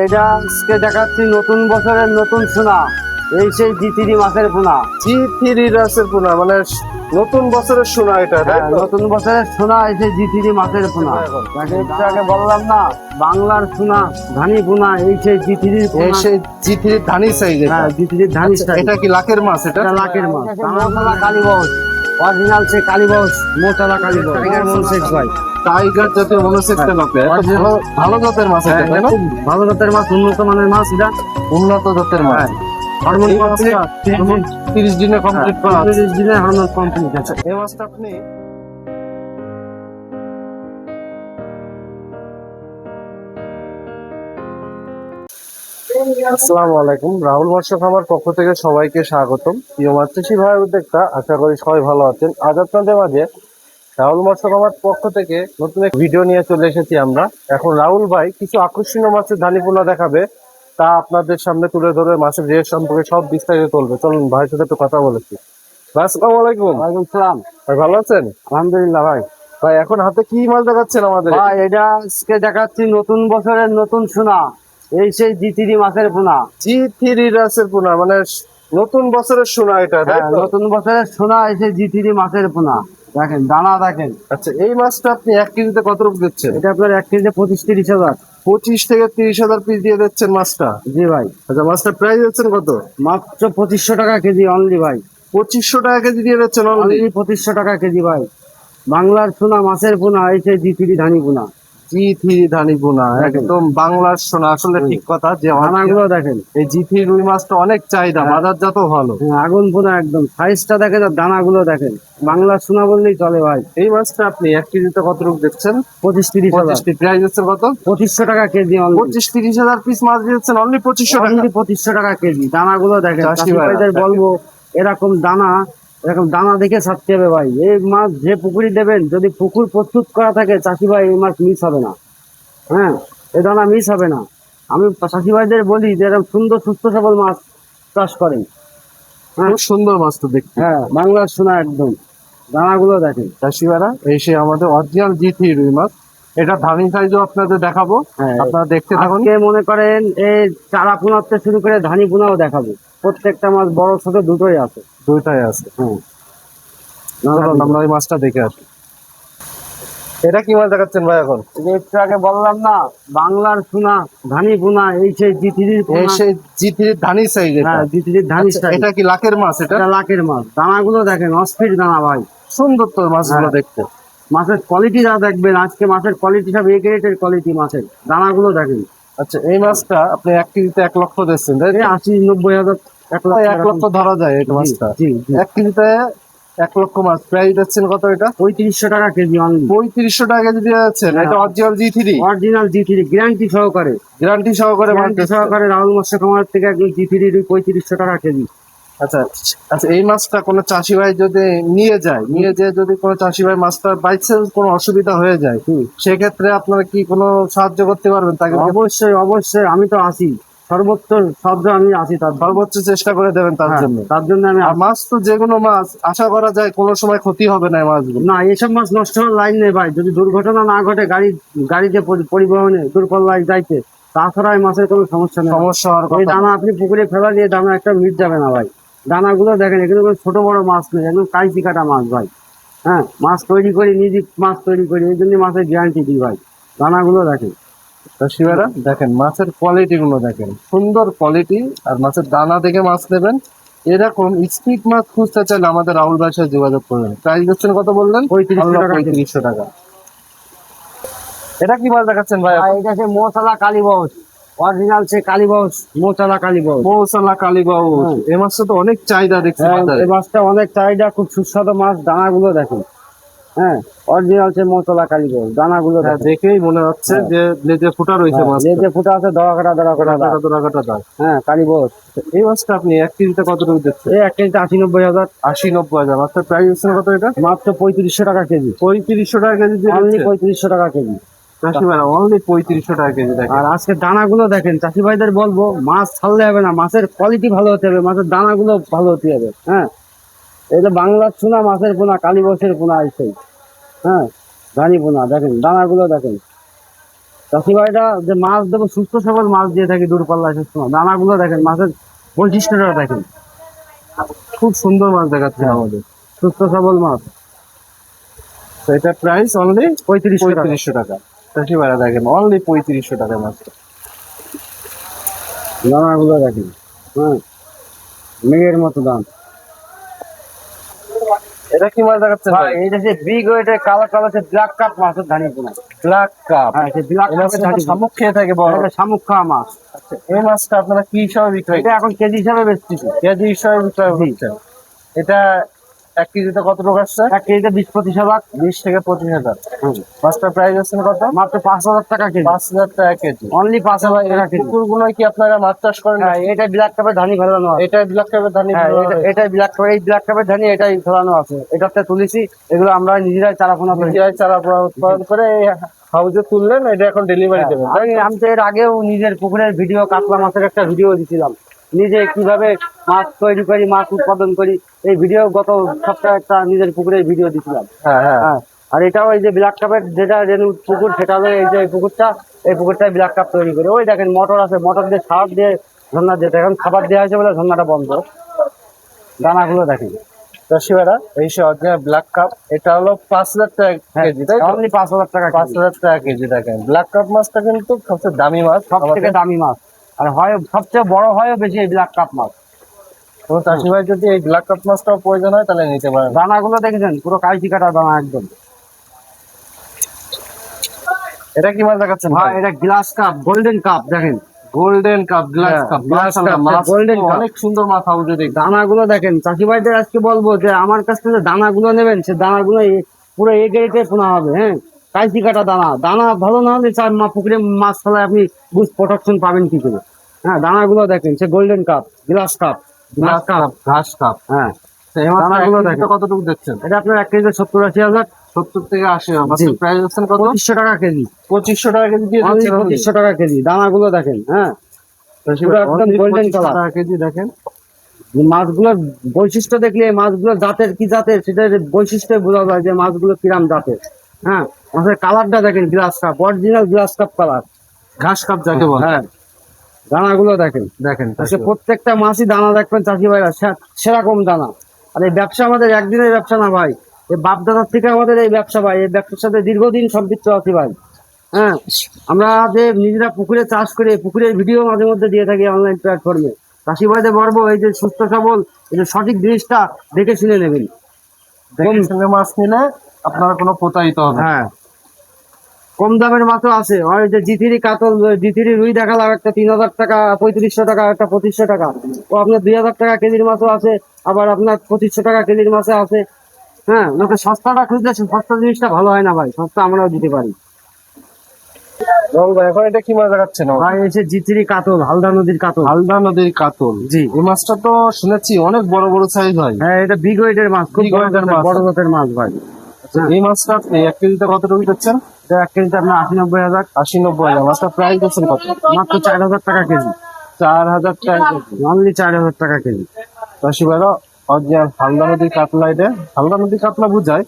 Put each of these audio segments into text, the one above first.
এটা আজকে দেখাচ্ছি নতুন বছরের নতুন সোনা, এই সেই জি3 মাছের পোনা। জি3 রাসের পোনা মানে নতুন বছরের সোনা এটা, তাই তো? নতুন বছরের সোনা, এই সেই জি3 মাছের পোনা। একটু আগে বললাম না, বাংলার সোনা ধানি পোনা, এই সেই জি3 এই সেই জি3 ধানি সাইজ। হ্যাঁ, জি3 ধানি আচ্ছা, size। এটা কি লাখের মাছ? এটা এটা লাখের মাছ। মোচলা কালীবাউস, অরিজিনাল সে কালীবাউস, মোচলা কালীবাউস, টাইগার মনসেক্স ভাই। টাইগার জাতীয় মনোসেক্সটা মাপে এত ভালো ভালো জাতের মাছ এটা, তাই না? খুব ভালো জাতের মাছ, উন্নত মানের মাছ এটা। উন্নত জাতের মাছ। হরমোন এই মাছটা 30 দিনে কমপ্লিট করা আছে। 30 দিনে হরমোন কমপ্লিট আছে। এই মাছটা আপনি আসসালামু আলাইকুম, রাহুল মৎস্য খামার পক্ষ থেকে সবাইকে স্বাগতম। প্রিয় মাছ চাষী ভাই উদ্যোক্তা, আশা করি সবাই ভালো আছেন। আজ আপনাদের মাঝে রাহুল মৎস্য খামার পক্ষ থেকে নতুন এক ভিডিও নিয়ে চলে এসেছি আমরা। এখন রাহুল ভাই কিছু আকর্ষণীয় মাছের ধানি পোনা দেখাবে, তা আপনাদের সামনে তুলে ধরে মাছের রেট সম্পর্কে সব বিস্তারিত তুলবে। চলুন ভাইয়ের সাথে একটু কথা বলেছি। ভাই আসসালামু আলাইকুম। ওয়ালাইকুম সালাম। ভাই ভালো আছেন? আলহামদুলিল্লাহ ভাই। ভাই এখন হাতে কি মাছ দেখাচ্ছেন আমাদের? ভাই এটা আজকে দেখাচ্ছি নতুন বছরের নতুন সোনা, এই সেই জি3 মাছের পোনা। জি3 রাসের পোনা মানে নতুন বছরের সোনা এটা, তাই তো? নতুন বছরের সোনা, এই সেই জি3 মাছের পোনা। দেখেন দানা দেখেন। আচ্ছা, এই মাছটা আপনি 1 কেজিতে কত রূপ দিচ্ছেন? এটা আপনার 1 কেজি 25-30 হাজার। 25 থেকে 30,000 পিস দিয়ে দিচ্ছেন মাছটা? জি ভাই। আচ্ছা, মাছটা প্রাইস দিচ্ছেন কত? মাত্র 2500 টাকা কেজি অনলি ভাই। 2500 টাকা কেজি দিয়ে দিচ্ছেন অনলি? অনলি 2500 টাকা কেজি ভাই। বাংলার সোনা মাছের পোনা, এই সেই জি3 ধানি পোনা। জি3 ধানি পোনা, একদম বাংলার সোনা। আসলে ঠিক কথা যে দানাগুলো দেখেন। এই জি3 রুই মাছটা অনেক চাহিদা, বাজারজাত ভালো। আগুন পোনা একদম, সাইজটা দেখেন আর দানাগুলো দেখেন। বাংলার সোনা বললেই চলে ভাই। এই মাছটা আপনি 1 কেজিতে কত রূপ দিচ্ছেন? 25-30 হাজার। প্রাইস দিচ্ছেন কত? 2500 টাকা কেজি অনলি। 25-30,000 পিস মাছ দিচ্ছেন অনলি 2500 টাকা? অনলি 2500 টাকা কেজি। দানাগুলো দেখেন, চাষি ভাইরা, চাষিভাইদের বলবো এরকম দানা, এরকম দানা দেখে ছাড়তে হবে ভাই। এই মাছ যে পুকুরি দেবেন, যদি পুকুর প্রস্তুত করা থাকে, চাষি ভাই এই মাছ মিস হবে না। হ্যাঁ, এই দানা মিস হবে না। আমি চাষি ভাইদের বলি যে এরকম সুন্দর সুস্থ সবল মাছ চাষ করেন। খুব সুন্দর মাছ তো দেখতে। হ্যাঁ, বাংলার সোনা একদম। দানাগুলো দেখেন। চাষি ভাইরা, এই সে আমাদের অরিজিনাল জি3 রুই মাছ। এটা ধানি সাইজও আপনাদের দেখাবো, হ্যাঁ, আপনারা দেখতে থাকুন। আজকে মনে করেন এই চারা পোনাতে শুরু করে ধানি পোনাও দেখাবো। প্রত্যেকটা মাছ বড় ছোট দুটোই আছে। দুইটাই আছে। হ্যাঁ, চলুন আমরা ওই মাছটা দেখে আসি। এটা কি মাছ দেখাচ্ছেন ভাই এখন? একটু আগে বললাম না, বাংলার সোনা ধানি পোনা, এই সেই জি3 এই সেই জি3 ধানি সাইজ। হ্যাঁ, জি3 ধানি আচ্ছা, size। এটা কি লাখের মাছ? এটা এটা লাখের মাছ। দানাগুলো দেখেন, অস্থির দানা ভাই। সুন্দর তো মাছগুলো হ্যাঁ। দেখতে। মাছের কোয়ালিটি যা দেখবেন, আজকে মাছের কোয়ালিটি সব এ গ্রেডের কোয়ালিটি মাছের। দানাগুলো দেখেন। আচ্ছা, এই মাছটা আপনি 1 কেজিতে 1 লক্ষ দিচ্ছেন, তাই তো? 80-90 হাজার, 1 লাখ। 1 লক্ষ ধরা যায় এই মাছটা। জি, জি। 1 কেজিতে 1 লক্ষ মাছ। প্রাইস দিচ্ছেন কত এটা? 3500 টাকা কেজি অনলি। 3500 টাকা কেজি দিয়ে যাচ্ছেন। হ্যাঁ। এটা অরিজিনাল জি3, অরিজিনাল জি3 গ্যারান্টি সহকারে। গ্যারান্টি সহকারে মাছ গ্যারান্টি দিচ্ছেন। সহকারে রাহুল মৎস্য খামার থেকে একদম জি3 3500 টাকা কেজি। আচ্ছা আচ্ছা, এই মাছটা কোনো চাষি ভাই যদি নিয়ে যায় যদি কোনো চাষি ভাই মাছটা বাই চান্স কোনো অসুবিধা হয়ে যায়, সেক্ষেত্রে আপনারা কি কোনো সাহায্য করতে পারবেন তাকে? অবশ্যই অবশ্যই, আমি তো আছি সর্বোচ্চ সাহায্য, আমি আছি তার সর্বোচ্চ চেষ্টা করে দেবেন তার হ্যাঁ, জন্য। তার জন্য আমি আর মাছ তো যে কোনো মাছ আশা করা যায় কোনো সময় ক্ষতি হবে না এই মাছগুলো। না, এসব মাছ নষ্ট হওয়ার লাইন নেই ভাই। যদি দুর্ঘটনা না ঘটে, গাড়িতে পরিবহনে দূরপাল্লায় যাইতে, তাছাড়া এই মাছের কোনো সমস্যা নেই। সমস্যা হওয়ার এই কথা। দানা আপনি পুকুরে ফেলা দিয়ে দানা একটা মিট যাবে না ভাই। দানাগুলো দেখেন, এগুলো কোনো ছোট বড় মাছ নেই, একদম কাইচি কাটা মাছ ভাই। হ্যাঁ, মাছ তৈরি করি, নিজে মাছ তৈরি করি, এই জন্য মাছের গ্যারান্টি দিই ভাই। দানাগুলো দেখেন। চাষি ভাইরা দেখেন, মাছের কোয়ালিটি গুলো দেখেন, সুন্দর কোয়ালিটি। আর মাছের দানা দেখে মাছ নেবেন। এরকম স্পিড মাছ খুঁজতে চাইলে আমাদের রাহুল ভাইয়ের সাথে যোগাযোগ করবেন। প্রাইস দিচ্ছেন কত বললেন? 3500 টাকা। 3500 টাকা। এটা কি মাছ দেখাচ্ছেন ভাই? আর এটা সে মশলা কালীবাউস, অরিজিনাল সে কালীবাউস, মশলা কালীবাউস। মৌসালা কালীবাবু, এই মাছটা তো অনেক চাহিদা দেখছি বাজারে। এই মাছটা অনেক চাহিদা, খুব সুস্বাদু মাছ। দানাগুলো দেখেন। হ্যাঁ, অরিজিনাল সে মশলা কালীবাউস। দানাগুলো হ্যাঁ, দেখেন। দেখেই মনে হচ্ছে যে লেজে ফুটা রয়েছে মাছ। যে ফুটা আছে দড়া কাটা দাগ। দোরাকাটা দাগ। হ্যাঁ, কালীবাউস। এই মাছটা আপনি 1 কেজিতে কত রুপি দিচ্ছেন? এই 1 কেজিতে 80-90 হাজার। 80-90 হাজার। মাছটার প্রাইস দিচ্ছেন কত এটা? মাত্র 3500 টাকা কেজি। 3500 টাকা কেজি দিয়ে অনলি দিচ্ছেন? 3500 টাকা কেজি। চাষি ভাইরা অনলি 3500 টাকা কেজি দেখেন। আর আজকে দানাগুলো দেখেন, চাষি ভাইদের বলবো মাছ ছাড়লে হবে না, মাছের কোয়ালিটি ভালো হতে হবে, মাছের দানাগুলো ভালো হতে হবে। হ্যাঁ, এই যে বাংলার সোনা মাছের পোনা, কালীবাউসের পোনা, এই সেই। হ্যাঁ, ধানি পোনা দেখেন, দানাগুলো দেখেন। চাষি ভাইরা যে মাছ দেবো সুস্থ সবল মাছ দিয়ে থাকি দূরপাল্লায় সবসময়। দানাগুলো দেখেন, মাছের বৈশিষ্ট্যটা দেখেন, খুব সুন্দর মাছ দেখাচ্ছে আমাদের। সুস্থ সবল মাছ। তো এটা প্রাইস অনলি 3500 টাকা। 3500 টাকা। চাষি ভাইরা দেখেন অনলি 3500 টাকা মাছ। দানাগুলো দেখেন, হ্যাঁ, মেঘের মতো দাম। এটা কি মাছ দেখাচ্ছেন ভাই ভাই? এইটা যে বিগ ওয়েটের কালো কালো যে ব্ল্যাক কাপ মাছের ধানি পোনা। Black cup. হ্যাঁ, সেই ব্ল্যাক কাপের ধানি পোনা। শামুক খেয়ে থাকে বড়। এটা শামুক খাওয়া মাছ। আচ্ছা, এই মাছটা আপনারা কি হিসাবে বিক্রয় এটা এখন কেজি হিসাবে বেচতেছে। কেজি হিসাবে বিক্রয় করছেন? এটা 1 কেজিতে কত টাকা আসছে? 1 কেজিতে 20-25 হাজার। 20 থেকে 25,000। মাছটার প্রাইস আছে কত? মাত্র 5,000 টাকা কেজি। 5,000 টাকা কেজি। অনলি 5,000 টাকা কেজি। পুকুরগুলো কি আপনারা মাছ চাষ করেন? হ্যাঁ, এটা ব্ল্যাক কাপের ধানি ফেলানো আছে। এটা ব্ল্যাক কাপের ধানি। হ্যাঁ, এটাই ব্ল্যাক কাপ, এই ব্ল্যাক কাপের ধানি এটাই ফেলানো আছে। এটাতে তুলেছি, এগুলো আমরা নিজেরাই চারা পোনা করি। নিজেরাই চারা পোনা উৎপাদন করে এই হাউজে তুললেন, এটা এখন ডেলিভারি দেবেন। আমি তো এর আগেও নিজের পুকুরের ভিডিও, কাতলা মাছের একটা ভিডিও দিছিলাম, নিজে কিভাবে মাছ তৈরি করি, মাছ উৎপাদন করি। এই ভিডিও গত সপ্তাহে একটা নিজের পুকুরের ভিডিও দিছিলাম। হ্যাঁ হ্যাঁ। হ্যাঁ, আর এটাও এই যে ব্ল্যাক কাপের যেটা রেনু পুকুর, সেটা হলো এই যে এই পুকুরটা, এই পুকুরটাই ব্ল্যাক কাপ তৈরি করে। ওই দেখেন মোটর আছে, মোটর দিয়ে সার দিয়ে ঝর্ণা দিয়ে, এখন খাবার দেওয়া হয়েছে বলে ঝর্ণাটা বন্ধ। দানাগুলো দেখেন। চাষি ভাইরা এই সে অরিজিনাল ব্ল্যাক কাপ, এটা হলো 5,000 টাকা কেজি, তাই তো? অনলি 5,000 টাকা কেজি। 5,000 টাকা কেজি। দেখেন ব্ল্যাক কাপ মাছটা কিন্তু সবচেয়ে দামি মাছ, সব থেকে দামি মাছ, আর হয় সবচেয়ে বড় হয়ও বেশি এই ব্ল্যাক কাপ মাছ। তো চাষি ভাই যদি এই ব্ল্যাক কাপ মাছটাও প্রয়োজন হয় তাহলে নিতে পারেন। দানাগুলো দেখেছেন, পুরো কাইচি কাটা দানা একদম। এটা কি মাছ দেখাচ্ছেন ভাই ভাই? এটা গ্লাস কাপ, গোল্ডেন কাপ দেখেন। গোল্ডেন কাপ, গ্লাস হ্যাঁ, কাপ। glass cup, মাছ golden cup। অনেক সুন্দর মাছ হাউজে দেখি। দানাগুলো দেখেন, চাষি ভাইদের আজকে বলবো যে আমার কাছ থেকে দানাগুলো নেবেন, সে দানাগুলো পুরো এ গ্রেডে পোনা হবে। হ্যাঁ, কাইচি কাটা দানা। দানা ভালো না হলে পুকুরে মাছ ফেলায় আপনি বুঝ প্রোটেকশন পাবেন কি করে। হ্যাঁ, দানাগুলো দেখেন, সে golden cup, glass cup, glass cup, ঘাস কাপ। হ্যাঁ, তো এই মাছটা দানাগুলো এক কেজিতে দেখেন। কতটুকু দিচ্ছেন? এটা আপনার 1 কেজিতে 70-80 হাজার। 70 থেকে 80 হাজার। জি। মাছের প্রাইস আছেন কত? 2500 টাকা কেজি। 2500 টাকা কেজি দিয়ে অনলি দিচ্ছেন আপনি? 2500 টাকা কেজি। দানাগুলো দেখেন। হ্যাঁ, চাষি পুরো ভাই, একদম only golden 2500 color। টাকা কেজি। দেখেন মাছগুলোর বৈশিষ্ট্য দেখলে, মাছগুলোর জাতের কি জাতের সেটার বৈশিষ্ট্য বোঝা যায় যে মাছগুলো কিরাম জাতের। হ্যাঁ, মাছের কালারটা দেখেন, glass cup, original glass cup colour. ঘাস কাপ যাকে বলে। হ্যাঁ, দানাগুলো দেখেন। দেখেন আচ্ছা, প্রত্যেকটা মাছই দানা দেখবেন চাষি ভাইরা, সেরকম দানা। আর এই ব্যবসা আমাদের একদিনের ব্যবসা না ভাই, এই বাপ দাদার থেকে আমাদের এই ব্যবসা ভাই। এই ব্যবসার সাথে দীর্ঘদিন সম্পৃক্ত আছি ভাই। হ্যাঁ, আমরা যে নিজেরা পুকুরে চাষ করে পুকুরের ভিডিও মাঝে মধ্যে দিয়ে থাকি অনলাইন প্ল্যাটফর্মে। চাষি ভাইদের বলবো, এই যে সুস্থ সবল, এই যে সঠিক জিনিসটা দেখে শুনে নেবেন। দেখে শুনে মাছ নিলে আপনারা কোনো প্রতারিত হবে। হ্যাঁ, কম দামের মাছও আছে। ওই যে জিথিরি কাতল, জিথিরি রুই দেখালাম, একটা 3,000 টাকা, 3500 টাকা, একটা 2500 টাকা। ও আপনার 2,000 টাকা কেজির মাছও আছে, আবার আপনার 2500 টাকা কেজির মাছও আছে। হ্যাঁ, লোকে সস্তাটা খুঁজলে সস্তা জিনিসটা ভালো হয় না ভাই, সস্তা আমরাও দিতে পারি। রং ভাই, এখন এটা কি মাছ দেখাচ্ছেন? ভাই এসে জিথিরি কাতল, হালদা নদীর কাতল। হালদা নদীর কাতল। জি। এই মাছটা তো শুনেছি অনেক বড় বড় সাইজ হয়। হ্যাঁ, এটা বিগ ওয়েটের মাছ, খুব Big বড় weight এর মাছ। বড় জাতের মাছ ভাই। আচ্ছা, এই মাছটা আপনি 1 কেজিতে কতটুকু দিচ্ছেন? এটা 1 কেজিতে আপনার 80-90 হাজার। 80-90 হাজার। মাছটা প্রাইস দিচ্ছেন কত? মাত্র 4,000 টাকা কেজি। 4,000 টাকা কেজি। অনলি 4,000 টাকা কেজি। চাষি ভাইরা অরিজিনাল হালদা নদীর কাতলা। এটা হালদা নদীর কাতলা বুঝায়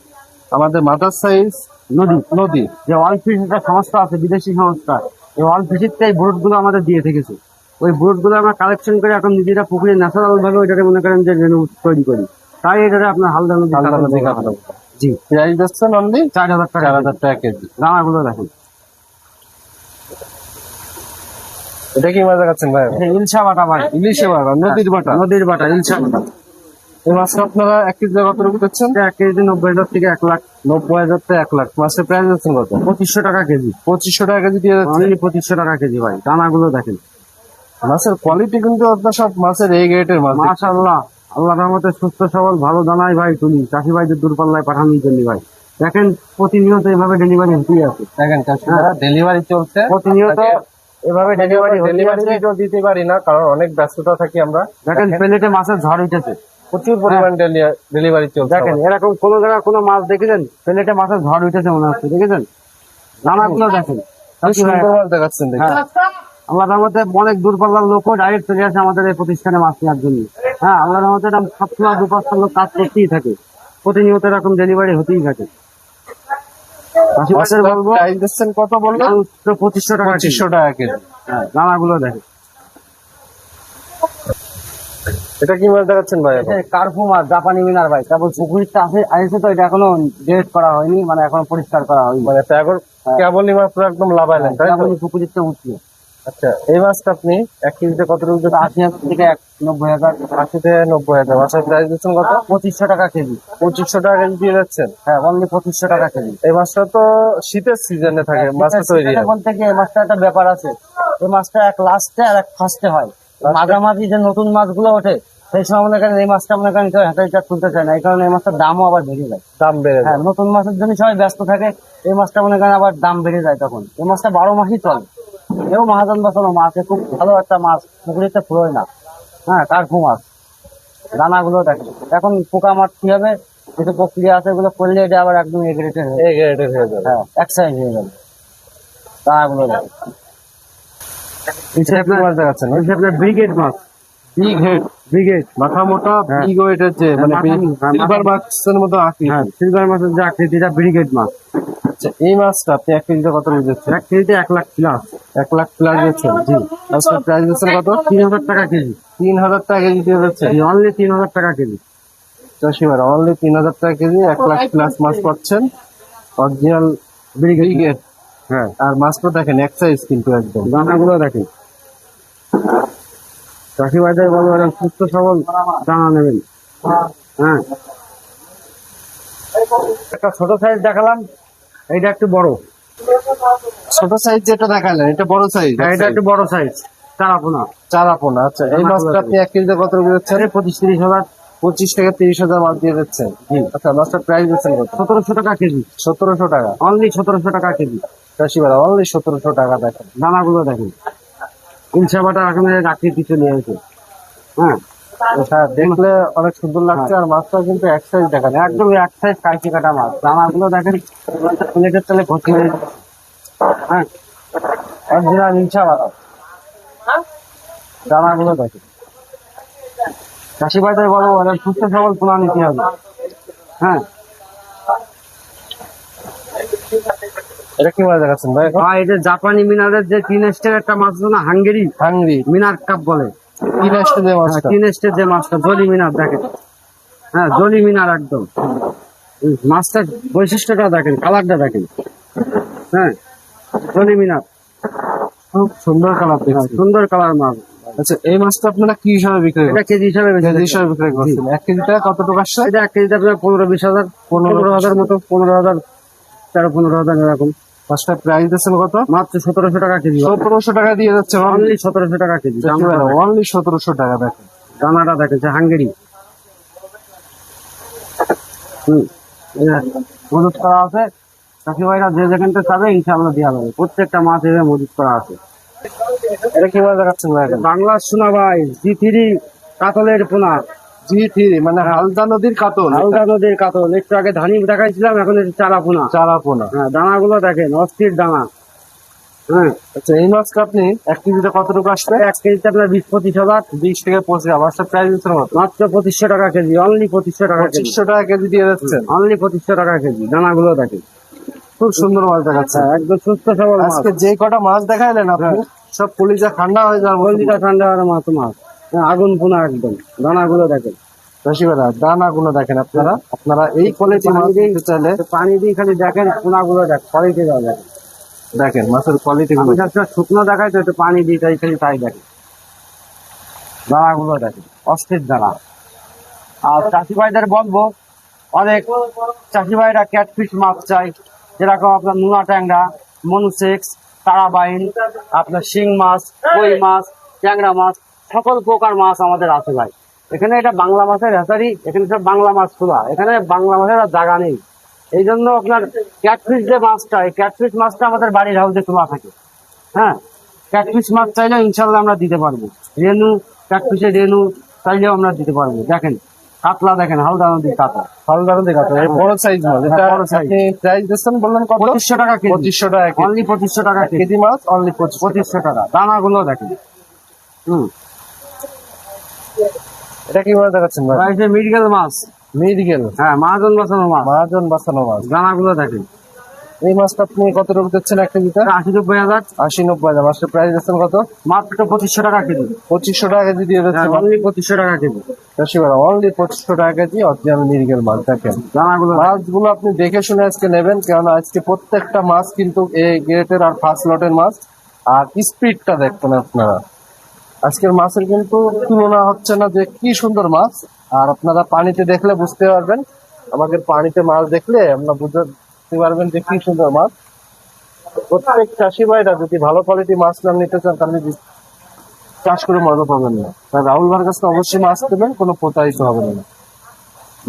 আমাদের মাথার সাইজ নদী, নদী। যে ওয়ার্ল্ড ফিশ একটা সংস্থা আছে, বিদেশি সংস্থা, এই ওয়ার্ল্ড ফিশের এই ব্রুট গুলো আমাদের দিয়ে থেকেছে। ওই ব্রুট গুলো আমরা কালেকশন করে এখন নিজেরা পুকুরে ন্যাচারাল ভাবে ওইটাকে মনে করেন যে রেনু তৈরি করি। তাই এটা আপনার হালদা নদী হালদা নদীর কাতলা। জি। প্রাইস দিচ্ছেন অনলি 4,000 টাকা। 4,000 টাকা কেজি। দানাগুলো দেখুন। এটা কি মাছ দেখাচ্ছেন ভাই? এটা ইলশা বাটা ভাই। ইলিশে বাটা, নদীর বাটা। নদীর বাটা, ইলশা বাটা। এই মাছটা আপনারা 1 কেজিতে কতটুকু দিচ্ছেন? এটা 1 কেজিতে 90,000 থেকে 1 লাখ। 90,000 থেকে 1 লাখ। মাছের প্রাইস দিচ্ছেন কত? 2500 টাকা কেজি। 2500 টাকা কেজি দিয়ে যাচ্ছে। অনলি 2500 টাকা কেজি ভাই। দানাগুলো দেখেন। মাছের কোয়ালিটি কিন্তু আপনার সব মাছের এই গ্রেডের মাছ। মাশাআল্লাহ, আল্লাহর রহমতে সুস্থ সবল ভালো দানাই ভাই তুলি চাষি ভাইদের দূরপাল্লায় পাঠানোর জন্য ভাই। দেখেন প্রতিনিয়ত এভাবে ডেলিভারি হতেই আছে। দেখেন ডেলিভারি চলছে প্রতিনিয়ত এভাবে ডেলিভারি ডেলিভারি দিতে পারি না, কারণ অনেক ব্যস্ততা থাকি আমরা। দেখেন প্লেটে মাছের ঝড় উঠেছে, প্রচুর পরিমাণ ডেলিভারি চলছে। দেখেন এরকম কোন জায়গায় কোনো মাছ দেখেছেন প্লেটে মাছের ঝড় উঠেছে মনে হচ্ছে, দেখেছেন? দানাগুলো দেখেন। খুব সুন্দর মাছ দেখাচ্ছেন দেখুন। হ্যাঁ, আল্লাহর রহমতে অনেক দূরপাল্লার লোকও ডাইরেক্ট চলে আসে আমাদের এই প্রতিষ্ঠানে মাছ নেওয়ার জন্য। হ্যাঁ, আল্লাহর রহমতে এরকম 7-8 লোক কাজ করতেই থাকে, প্রতিনিয়ত এরকম ডেলিভারি হতেই থাকে। চাষি ভাইদের বলবো প্রাইস দিচ্ছেন কত বললেন? মাত্র 2500 টাকা কেজি। 2500 টাকা কেজি। হ্যাঁ, দানাগুলো দেখেন। এটা কি মাছ দেখাচ্ছেন ভাই এখন? কার্পু মাছ, জাপানি মিনার ভাই, কেবল পুকুরিতে আসে তো, এটা এখনো ডেট করা হয়নি, মানে এখনো পরিষ্কার করা হয়নি, মানে এখন কেবলই মাত্র একদম লাভাইলেন তাই তো? কেবলই পুকুরিতে উঠছে। আচ্ছা, এই মাছটা আপনি 1 কেজিতে কত রুপি? 80,000 থেকে 90,000। 80 থেকে 90,000। মাছের প্রাইস দিচ্ছেন কত? 2500 টাকা কেজি। 2500 টাকা কেজি দিয়ে যাচ্ছেন। হ্যাঁ, অনলি 2500 টাকা কেজি। এই মাছটা তো শীতের সিজনে থাকে, মাছটা তৈরি হয়। এখন থেকে এই মাছটা একটা ব্যাপার আছে, এই মাছটা এক লাস্টে আর এক ফার্স্টে হয়। মাঝামাঝি যে নতুন মাছগুলো ওঠে, সেই সময় মনে করেন এই মাছটা মনে করেন কেউ হাতে তুলতে চায় না, এই কারণে এই মাছটার দামও আবার বেড়ে যায়। দাম বেড়ে হ্যাঁ, যায়। নতুন মাছের জন্য সবাই ব্যস্ত থাকে, এই মাছটা মনে করেন আবার দাম বেড়ে যায় তখন। এই মাছটা 12 মাসই চলে। এও মহাজন বাঁচানো মাছ, এ খুব ভালো একটা মাছ, পুকুরিতে ফুরোয় না। হ্যাঁ, কার্পু মাছ। দানাগুলো দেখেন, এখন পোকা মাছ কি হবে, কিছু প্রক্রিয়া আছে, এগুলো করলে এটা আবার একদম এগ্রেটেড হয়ে, এই গ্রেডের হয়ে যাবে। হ্যাঁ, এক সাইজ হয়ে যাবে। দানাগুলো দেখেন। এটা কি মাছ দেখাচ্ছেন? আপনার ব্রিগেড মাছ, বিগ হেড, ব্রিগেড। মাথা মোটা, হ্যাঁ। বিগ ওয়েটের যে মানে হ্যাঁ, সিলভার মাছের মতো আকৃতি। হ্যাঁ, সিলভার মাছের যে আকৃতিটা ব্রিগেড মাছ। আচ্ছা, এই মাছটা আপনি 1 কেজিতে কত রুপি দিচ্ছেন? 1 কেজিতে 1 লাখ প্লাস। 1 লাখ প্লাস দিচ্ছেন। জি। মাছটার প্রাইস দিচ্ছেন কত? 3,000 টাকা কেজি। 3000 টাকা কেজি দিয়ে যাচ্ছে। অনলি 3,000 টাকা কেজি। চাষি ভাই অনলি 3000 টাকা কেজি 1 লাখ প্লাস মাছ পাচ্ছেন, অরিজিনাল ব্রিগেড। হ্যাঁ, আর মাছটা দেখেন এক সাইজ কিন্তু একদম। দানাগুলো দেখেন। চাষি ভাইদের বলবো এরকম সুস্থ সবল দানা নেবেন। হ্যাঁ, একটা ছোট সাইজ দেখালাম, এইটা একটু বড়। ছোট সাইজ যেটা দেখালেন এটা বড় সাইজ। হ্যাঁ, এটা একটু বড় সাইজ, চারাপোনা। চারাপোনা। আচ্ছা, এই মাছটা আপনি 1 কেজিতে কত রুপি দিচ্ছেন? 25-30,000। 25 থেকে 30,000 মাছ দিয়ে যাচ্ছেন। জি। আচ্ছা, মাছটার প্রাইস দিচ্ছেন কত? 1700 টাকা কেজি। 1700 টাকা। অনলি 1700 টাকা কেজি। চাষি ভাই অনলি 1700 টাকা দেখেন। দানাগুলো দেখেন, ইনসা বাটা এখন আকৃতি চলে এসেছে। হ্যাঁ, এটা দেখলে অনেক সুন্দর লাগছে, আর মাছটা কিন্তু এক সাইজ দেখা যায়। একদম এক সাইজ কাইচি কাটা মাছ। দানাগুলো দেখেন, প্লেটের তলে ভর্তি হয়ে যাচ্ছে। হ্যাঁ, অরিজিনাল ইনসা বাটা। দানাগুলো দেখেন। চাষি ভাইদের বলবো এরকম সুস্থ সবল পোনা নিতে হবে। হ্যাঁ, এটা কি মাছ দেখাচ্ছেন ভাই এখন? আর এই যে জাপানি মিনারের যে 3 স্টের একটা মাছ আছে না, হাঙ্গেরি হাংরি মিনার কাপ বলে। কি রাষ্ট্র যে মাছটা? 3 স্টের যে মাছটা, জলি মিনার দেখেন। হ্যাঁ, জলি মিনার একদম। মাছটার বৈশিষ্ট্যটা দেখেন, কালারটা দেখেন। হ্যাঁ, জলি মিনার, খুব সুন্দর কালার দেখছি। সুন্দর কালার মাছ। আচ্ছা, এই মাছটা আপনারা কি হিসাবে বিক্রি এটা করেন? কেজি হিসাবে বেচে কেজি দিচ্ছি। হিসাবে বিক্রি করছেন। 1 কেজিতে কতটুকু আসছে? এটা 1 কেজিতে আপনার 15-20 হাজার, 15,000 মতো, 15,000, 13-15,000 এরকম। মাছটার প্রাইস দিচ্ছেন কত? মাত্র 1700 টাকা কেজি। 1700 টাকা দিয়ে যাচ্ছে। অনলি 1700 টাকা কেজি। অনলি 1700 টাকা দেখেন। দানাটা দেখেন, যে হাঙ্গেরি। মজুত করা আছে, চাষি ভাইরা যে যেখানটা চাবে ইনশাআল্লাহ দেওয়া যাবে। প্রত্যেকটা মাছ এভাবে মজুত করা আছে। এটা কি মাছ দেখাচ্ছেন ভাই এখন? বাংলার সোনা ভাই, G3 কাতলের পোনা। G3 মানে হালদা নদীর কাতল। হালদা নদীর কাতল। একটু আগে ধানি দেখাইছিলাম, এখন এটা চারা পোনা। চারাপোনা। হ্যাঁ, দানাগুলো দেখেন, অস্থির দানা। হ্যাঁ, আচ্ছা, এই মাছটা আপনি 1 কেজিতে কতটুকু আসবে? 1 কেজিতে আপনার 20-25 হাজার। 20 থেকে 25। মাছটার প্রাইস দিচ্ছেন কত? মাত্র 2500 টাকা কেজি। অনলি 2500 টাকা কেজি। 2500 টাকা কেজি দিয়ে যাচ্ছেন। অনলি 2500 টাকা কেজি। দানাগুলো দেখেন, খুব সুন্দর মাছ দেখাচ্ছে। হ্যাঁ, একদম সুস্থ সবল মাছ। আজকে যে কটা মাছ দেখাইলেন আপনি, সব কলিজা ঠান্ডা হয়ে যাওয়ার মতো। কলিজা ঠান্ডা হওয়ার মতো মাছ। হ্যাঁ, আগুন পোনা একদম। দানাগুলো দেখেন। রসিকরা দানা গুলো দেখেন আপনারা এই কোয়ালিটি মাছ নিতে চাইলে পানি দিয়ে খালি দেখেন, পোনাগুলো দেখ, কোয়ালিটি দাও দেখেন। দেখেন মাছের কোয়ালিটি গুলো। আমি সবসময় শুকনো দেখাই তো, একটু পানি দিই তাই খালি তাই দেখেন। দানাগুলো দেখেন, অস্থির দানা। আর চাষি ভাইদের বলবো, অনেক চাষি ভাইরা ক্যাটফিশ মাছ চাই, যেরকম আপনার নোনা ট্যাংরা, মনুসেক্স, তারাবাইন, আপনার শিং মাছ, কই মাছ, ট্যাংরা মাছ, সকল প্রকার মাছ আমাদের আছে ভাই। এখানে এটা বাংলা মাছের হ্যাচারি, এখানে সব বাংলা মাছ খোলা, এখানে বাংলা মাছের আর জায়গা নেই। এই জন্য আপনার ক্যাটফিশ যে মাছটা, এই ক্যাটফিশ মাছটা আমাদের বাড়ির হাউসে তোলা থাকে। হ্যাঁ, ক্যাটফিশ মাছ চাইলে ইনশাল্লাহ আমরা দিতে পারবো। রেনু, ক্যাটফিশের রেনু চাইলেও আমরা দিতে পারবো। দেখেন কাতলা দেখেন, হালদা নদীর কাতলা। হালদা নদীর কাতলা, বড় সাইজ মাছ। এটা বড় size। আপনি প্রাইস দিচ্ছেন বললেন কত? 2500 টাকা কেজি। 2500 টাকা কেজি। অনলি 2500 টাকা কেজি। কেজি মাছ অনলি 2500 টাকা। দানাগুলো দেখেন। এটা কি মাছ দেখাচ্ছেন ভাই? এই যে মৃগেল মাছ। মিরগেল। হ্যাঁ, মহাজন বাঁচানো মাছ। মহাজন বাঁচানো মাছ। দানাগুলো দেখেন। এই মাছটা আপনি কত টাকা দিচ্ছেন এক কেজিতে? 80-90 হাজার। 80-90 হাজার। মাছটার প্রাইস দিচ্ছেন কত? মাত্র 2500 টাকা কেজি। 2500 টাকা কেজি দিয়ে দিচ্ছে। অনলি 2500 টাকা কেজি। চাষি ভাই অনলি 2500 টাকা কেজি অরিজিনাল মিরিগেল মাছ। দেখেন দানাগুলো মাছগুলো আপনি দেখে শুনে আজকে নেবেন, কেননা আজকে প্রত্যেকটা মাছ কিন্তু এই গ্রেটের আর ফার্স্ট লটের মাছ। আর স্পিডটা দেখবেন আপনারা, আজকের মাছের কিন্তু তুলনা হচ্ছে না যে কি সুন্দর মাছ। আর আপনারা পানিতে দেখলে বুঝতে পারবেন, আমাদের পানিতে মাছ দেখলে আপনারা বুঝতে পারবেন যে কি সুন্দর মাছ। প্রত্যেক চাষি ভাইরা যদি ভালো কোয়ালিটি মাছ না নিতে চান তাহলে চাষ করে মজা পাবেন না। তাই রাহুল ভাইয়ের কাছে অবশ্যই মাছ দেবেন, কোনো প্রতারিত হবে না।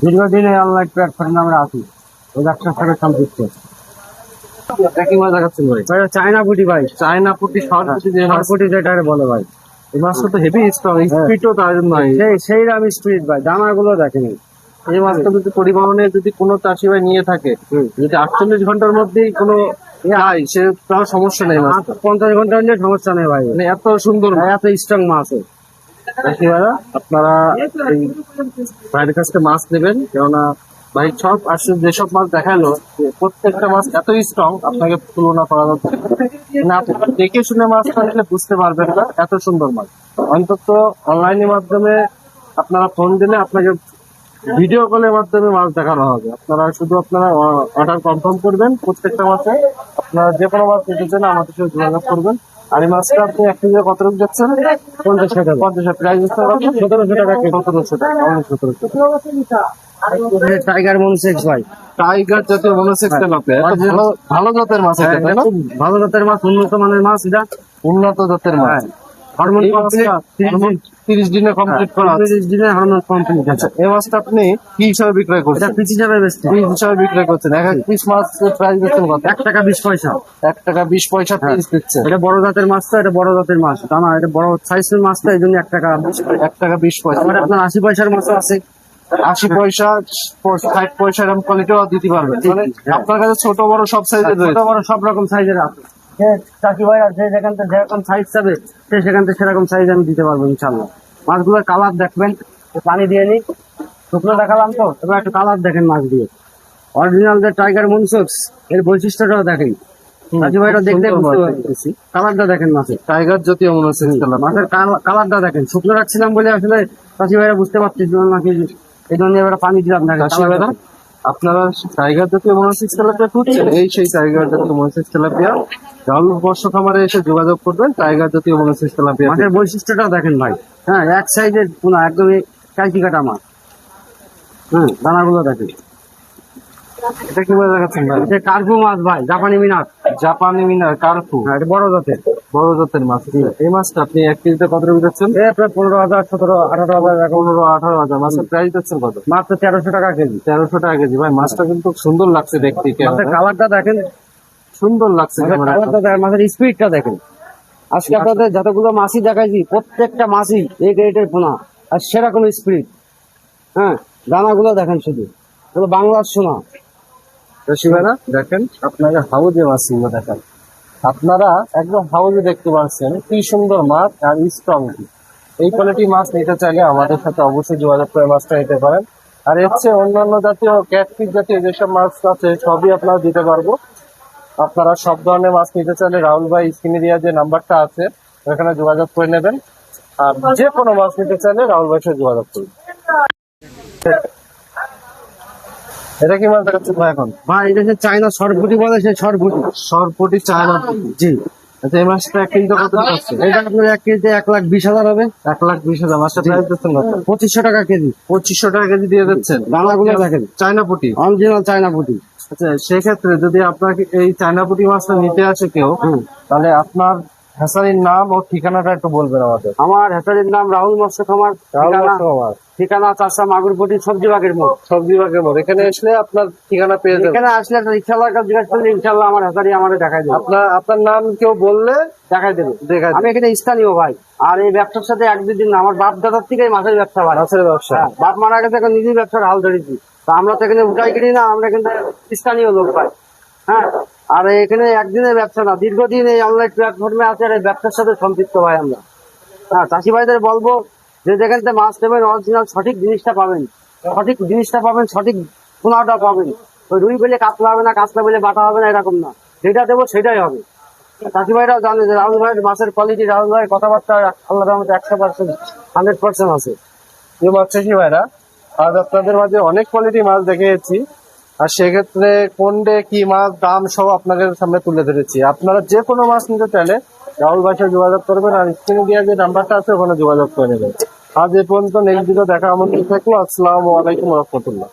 দীর্ঘদিন এই অনলাইন প্ল্যাটফর্মে আমরা আছি, ওই ব্যবসার সাথে সম্পৃক্ত। একই মাছ দেখাচ্ছেন ভাই? ভাই চায়না পুঁটি ভাই, চায়না পুঁটি, শর্ট পুঁটি যে মাছ, পুঁটি যেটা বলে ভাই। এই মাছটা তো হেভি স্ট্রং, স্পিডও তার জন্য। সেই দাম স্পিড ভাই, দানাগুলো দেখেন। এই মাছটা যদি পরিবহনে যদি কোনো চাষি ভাই নিয়ে থাকে, যদি 48 ঘন্টার মধ্যেই কোনো সে তার সমস্যা নেই। মাছ 50 ঘন্টা হলে সমস্যা নেই ভাই, মানে এত সুন্দর, এত স্ট্রং মাছ। চাষি ভাইরা আপনারা এই ভাইয়ের কাছে মাছ নেবেন, কেননা ভাই সব আসলে যেসব মাছ দেখালো প্রত্যেকটা মাছ এত স্ট্রং আপনাকে তুলনা করা যাচ্ছে না। আপনি দেখে শুনে মাছটা নিলে বুঝতে পারবেন না এত সুন্দর মাছ। অন্তত অনলাইনের মাধ্যমে আপনারা ফোন দিলে আপনাকে ভিডিও কলের মাধ্যমে মাছ দেখানো হবে। আপনারা শুধু আপনারা অর্ডার কনফার্ম করবেন প্রত্যেকটা মাছে। আপনারা যে কোনো মাছ নিতে চান আমাদের সাথে যোগাযোগ করবেন। আর এই মাছটা আপনি এক কেজি কত রূপ যাচ্ছেন? 50 টাকা। 50 প্রাইস 1700 টাকা। 1700 টাকা, 1700 টাকা। টাইগার মনসেক্স ভাই, টাইগার জাতীয় মনোসেক্স তেলাপিয়া, ভালো ভালো জাতের মাছ এটা, তাই না? ভালো জাতের মাছ, উন্নত মানের মাছ। এটা উন্নত জাতের মাছ। হরমোন এই মাছটা 30 দিনে কমপ্লিট করা আছে। 30 দিনে হরমোন কমপ্লিট আছে। এই মাছটা আপনি কি হিসাবে বিক্রয় করছেন? এটা পিস হিসাবে বেচছি। পিস হিসাবে বিক্রয় করছেন। এক এক পিস মাছ প্রাইস দিচ্ছেন কত? 1 টাকা 20 পয়সা। 1 টাকা 20 পয়সা পিস দিচ্ছে। এটা বড় জাতের মাছ তো, এটা বড় জাতের মাছ। দানা এটা বড় সাইজের মাছ তো, এই জন্য 1 টাকা 20 পয়সা। 1 টাকা 20 পয়সা। আবার আপনার 80 পয়সার মাছ আছে, 80 পয়সা, 60 পয়সা এরকম কোয়ালিটিও দিতে পারবেন। মানে আপনার কাছে ছোট বড় সব সাইজের ছোট রয়েছে। বড় সব রকম সাইজের আছে। চাষি ভাই আছে যেখান থেকে যেরকম সাইজ চাবে সে সেখান থেকে সেরকম সাইজ আমি দিতে পারবো ইনশাল্লাহ। মাছগুলোর কালার দেখবেন, পানি দিয়ে নি, শুকনো দেখালাম তো, এবার একটু কালার দেখেন মাছ দিয়ে। অরিজিনাল যে টাইগার মনসেক্স এর বৈশিষ্ট্যটাও দেখেন। চাষি ভাইরা দেখতে বুঝতে পারতেছি, কালারটা দেখেন মাছের। টাইগার জাতীয় মনোসেক্স তেলাপিয়া। মাছের কালারটা দেখেন। শুকনো রাখছিলাম বলে আসলে চাষি ভাইরা বুঝতে পারতেছিল নাকি, এই জন্য এবার পানি দিলাম না। চাষি ভাইরা আপনারা টাইগার জাতীয় মনোসেক্স তেলাপিয়া খুঁজছেন? এই সেই টাইগার জাতীয় মনোসেক্স তেলাপিয়া। রাহুল মৎস্য খামারে এসে যোগাযোগ করবেন। টাইগার জাতীয় মনোসেক্স তেলাপিয়া। মাছের বৈশিষ্ট্যটাও দেখেন ভাই। হ্যাঁ, এক সাইজের পোনা, একদম কাইচি কাটা মাছ। হ্যাঁ, দানাগুলো দেখেন। এটা কি মাছ দেখাচ্ছেন ভাই? এটা কার্পু মাছ ভাই, জাপানি মিনার। জাপানি মিনার কার্পু। হ্যাঁ, এটা বড় জাতের। বড় জাতের মাছ। এই মাছটা আপনি এক কেজিতে কত টাকা দিচ্ছেন? প্রায় 15,000, 17,000, 18,000, 15-18 হাজার। মাছের প্রাইস দিচ্ছেন কত? মাত্র 1300 টাকা কেজি। 1300 টাকা কেজি। ভাই মাছটা কিন্তু সুন্দর লাগছে দেখতে, মাছের কালারটা দেখেন, সুন্দর লাগছে। কালারটা দেখেন, মাছের স্পিডটা দেখেন। আজকে আপনাদের যতগুলো মাছই দেখাইছি প্রত্যেকটা মাছই এই গ্রেডের পোনা, আর সেরকম স্পিড। হ্যাঁ, দানাগুলো দেখেন শুধু, এগুলো বাংলার সোনা। চাষি ভাইরা দেখেন, আপনাকে হাউজে মাছগুলো দেখেন। আপনারা একদম হাউজে দেখতে পাচ্ছেন কি সুন্দর মাছ আর স্ট্রং। এই কোয়ালিটি মাছ নিতে চাইলে আমাদের সাথে অবশ্যই যোগাযোগ করে মাছটা নিতে পারেন। আর হচ্ছে অন্যান্য জাতীয় ক্যাটফিশ জাতীয় যেসব মাছ আছে সবই আপনারা দিতে পারবো। আপনারা সব ধরনের মাছ নিতে চাইলে রাহুল ভাই স্ক্রিনে দেওয়া যে নাম্বারটা আছে ওখানে যোগাযোগ করে নেবেন। আর যে কোনো মাছ নিতে চাইলে রাহুল ভাইয়ের সাথে যোগাযোগ করুন। এটা কি মাছ দেখাচ্ছেন ভাই এখন? ভাই এটা যে চায়না সরপুটি বলে, সেই সরপুটি। সরপুটি চায়না। জি। আচ্ছা, এই মাছটা এক কেজিতে কত পাচ্ছে? এটা আপনার 1 কেজিতে 1,20,000 হবে। 1,20,000। মাছটা প্রাইস দিচ্ছেন কত? 2500 টাকা কেজি। 2500 টাকা কেজি দিয়ে দিচ্ছেন। দানাগুলো দেখেন, চায়না পুঁটি, অরিজিনাল চায়না পুঁটি। আচ্ছা, সেক্ষেত্রে যদি আপনাকে এই চায়না পুঁটি মাছটা নিতে আসে কেউ, তাহলে আপনার হ্যাসারির নাম ও ঠিকানাটা একটু বলবেন আমাদের। আমার হ্যাচারির নাম রাহুল মৎস্য খামার। রাহুল মৎস্য খামার। ঠিকানা চাষা মাগুরপুটি সবজি বাগের মোড়। সবজি বাগের মোড়। এখানে আসলে আপনার ঠিকানা পেয়ে যাবেন। এখানে আসলে একটা রিক্সাওয়ালার কাছে জিজ্ঞাসা করলে ইনশাল্লাহ আমার হ্যাচারি আমাদের দেখাই দেবে। আপনার নাম কেউ বললে দেখাই দেবে। আমি আমি এখানে স্থানীয় ভাই, আর এই ব্যবসার সাথে 1-2 দিন আমার বাপ দাদার থেকে মাছের ব্যবসা ভাই। মাছের ব্যবসা। হ্যাঁ, বাপ মারা গেছে, এখন নিজের ব্যবসার হাল ধরেছি। তা আমরা তো এখানে উঠাই কিনি না, আমরা কিন্তু স্থানীয় লোক ভাই। হ্যাঁ, আর এখানে একদিনের ব্যবসা না, দীর্ঘদিন এই অনলাইন প্ল্যাটফর্মে আছে আর এই ব্যবসার সাথে সম্পৃক্ত ভাই আমরা। হ্যাঁ, চাষি ভাইদের বলবো যে যেখান থেকে মাছ নেবেন অরিজিনাল সঠিক জিনিসটা পাবেন, সঠিক জিনিসটা পাবেন, সঠিক পোনাটা পাবেন। ওই রুই বলে কাতলা হবে না, কাতলা বলে বাটা হবে না, এরকম না। যেটা দেবো সেটাই হবে। চাষি ভাইরাও জানে যে রাহুল ভাইয়ের মাছের কোয়ালিটি, রাহুল ভাইয়ের কথাবার্তা আল্লাহর রহমতে 100%, 100% আছে। প্রিয় মাছ চাষি ভাইরা, আজ আপনাদের মাঝে অনেক কোয়ালিটি মাছ দেখিয়েছি, আর সেক্ষেত্রে কোন ডে কি মাছ দাম সব আপনাদের সামনে তুলে ধরেছি। আপনারা যে কোনো মাছ নিতে চাইলে রাহুল ভাইয়ের সাথে যোগাযোগ করবেন, আর স্ক্রিনে দেওয়া যে নাম্বারটা আছে ওখানে যোগাযোগ করে নেবেন। আজ এ পর্যন্ত, নেক্সট ভিডিও দেখা আমন্ত্রণ থাকলো। আসসালামু আলাইকুম রহমতুল্লাহ।